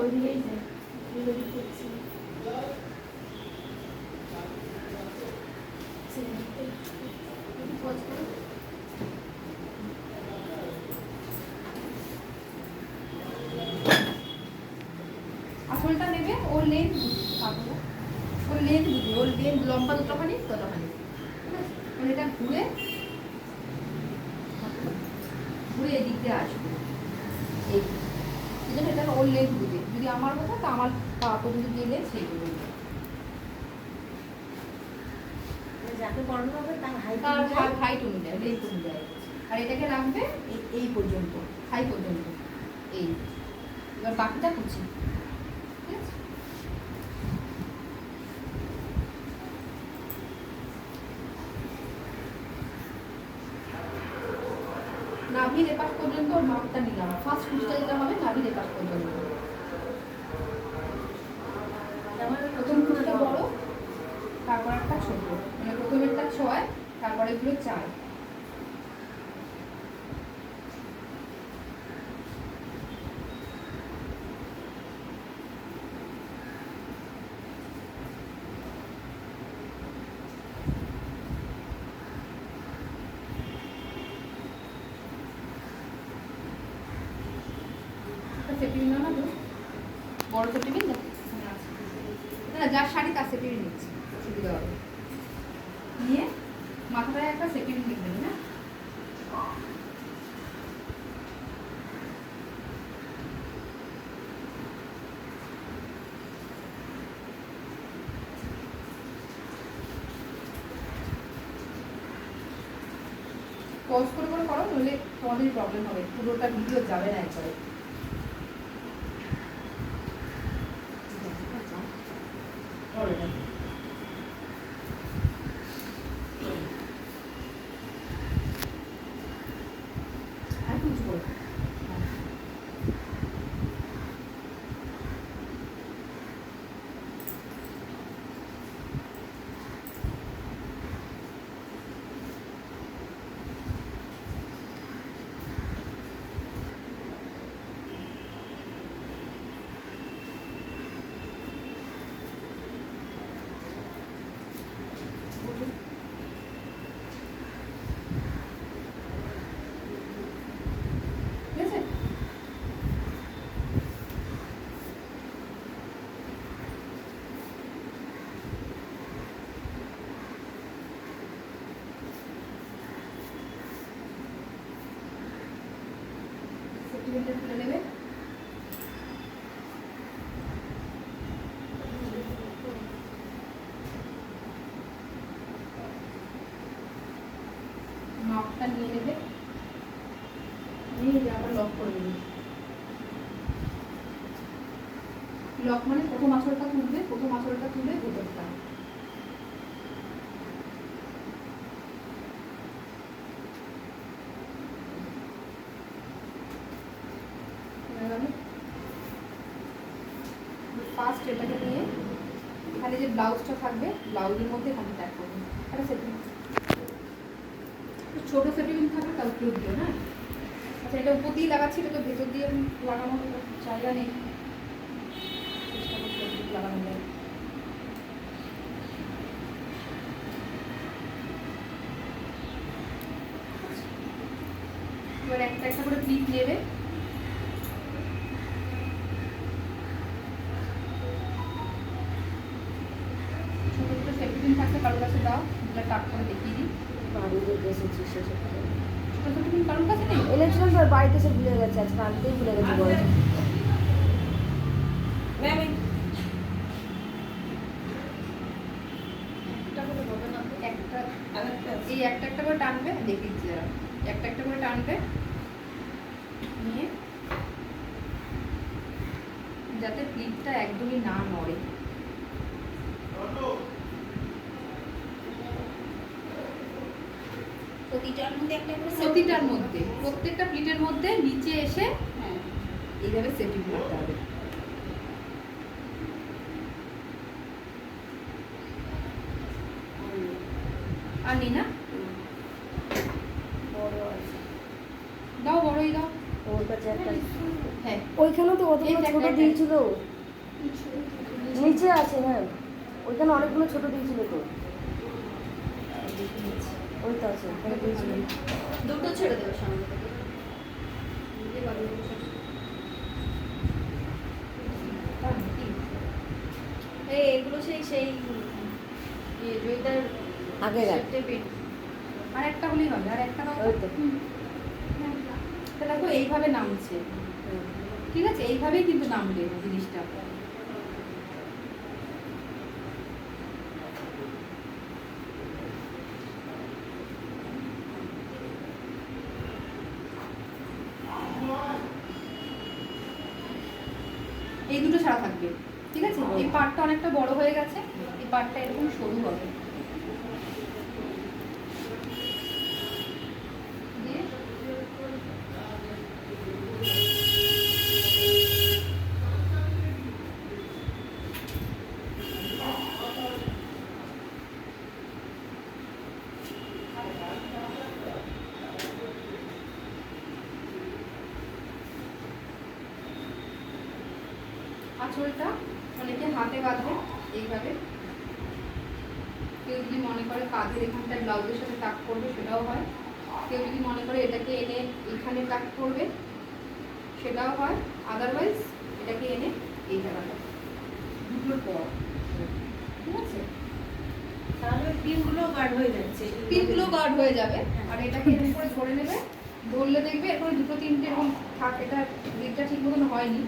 ওইদিকেই যায় রেডি করছি। আসলটা নেবে ওর লেন্থ ওর লেন্থ বুঝি, ওর লেন্থ লম্বা যতখানি ততখানি, ঠিক আছে? মানে এটা ঘুরে ঘুরে এদিক দিয়ে আসবে, এই জন্য এটা ওর লেন্থ বুঝে। যদি আমার কথা তো আমার পা পর্যন্ত যে লেন্থ সেই পর্যন্ত, যাকে করানো হবে তার হাইট অনুযায়ী লেন্থ অনুযায়ী। আর এটাকে রাখবে এই পর্যন্ত, হাই পর্যন্ত এই। এবার বাকিটা কুচি, ঠিক আছে? নাভির এপাশ পর্যন্ত ওর মাপটা নিলাম। ফার্স্ট কুচিটা যেটা হবে নাভির এপাশ পর্যন্ত। প্রথম কুচিটা বড়, তারপর একটা ছোট, মানে প্রথমেরটা 6, তারপরে এগুলো 4। সেটিং না তো বড় সেটিং না, না যার শাড়ি তার সেটিং নিচ্ছি, সুবিধা হবে। নিয়ে মাথাটায় একটা সেটিং লিখবেন, না পজ করে করে করো, নইলে তোমাদের প্রবলেম হবে, পুরোটা ভিডিও যাবে না একবারে। আর কিছু করো তুলে নেবে। মাপটা নিয়ে নেবে, নিয়ে আবার লক করে দেবে। লক মানে প্রথম আঁচলটা তুলবে, প্রথম আঁচলটা তুলে ভেতরটা। ফার্স্ট এটাকে নিয়ে এখানে যে ব্লাউজটা থাকবে, ব্লাউজের মধ্যে এখানে ট্যাগ করবে। একটা সেটিং ছোটো সেটিং থাকবে তাও কেউ দিও না। আচ্ছা, এটা উপর দিয়ে লাগাচ্ছি, এটা তো ভেতর দিয়ে লাগানোর জায়গা নেই, চেষ্টা করছি লাগানো যায়। এবার একটা একটা করে ক্লিপ নেবে, ছোটো ছোটো সেটিং থাকলে কারোর কাছে দাও, যেটা টাক করে দেখিয়ে দিই। বাড়িতে এসেছি শেষে ছোটো সেটিং কারোর কাছে নেই, এনেছিলাম তো বাড়িতে এসে ভুলে গেছে, আজকে আনতেই ভুলে গেছে বড়। এই একটা একটা করে টানবে, দেখিয়েছি যারা, একটা একটা করে টানবে, নিয়ে যাতে ক্লিপটা একদমই না নড়ে। প্রতিটার মধ্যে প্রত্যেকটা প্লিটের মধ্যে নিচে এসে এইভাবে সেটিং করতে হবে। আর নি না বড় আছে ওর কাছে একটা হ্যাঁ ওইখানেও তো কতগুলো এটা ছোট একটা- দিয়েছিল নিচে আছে হ্যাঁ ওইখানে অনেকগুলো ছোট দিয়েছিল তো ওই তো আছে ওখানে দিয়েছিল দুটো ছেড়ে দেবে সামনে থেকে। এই এগুলো সেই সেই জয়িতার আগের আর। আর একটা হলেই হবে আর একটা দাও। ওই তো তা দেখো এইভাবে নামছে ঠিক আছে এইভাবেই কিন্তু নামবে জিনিসটা এই দুটো ছাড়া থাকবে ঠিক আছে এই পার্টটা অনেকটা বড় হয়ে গেছে এই পার্টটা এরকম সরু হবে দিয়ে আঁচলটা অনেকে হাতে বাঁধে এইভাবে কেউ যদি মনে করে কাঁধের এখানটায় ব্লাউজের সাথে টাক করবে সেটাও হয় কেউ যদি মনে করে এটাকে এনে এখানে টাক করবে সেটাও হয় আদারওয়াইজ এটাকে এনে এই জায়গাটা দুটোর পর ঠিক আছে তাহলে পিনগুলো গার্ড হয়ে যাচ্ছে পিনগুলো গার্ড হয়ে যাবে আর এটাকে এরকম করে ধরে নেবে ধরলে দেখবে এরপরে দুটো তিনটে এরকম থাক এটা দিকটা ঠিক মতন হয়নি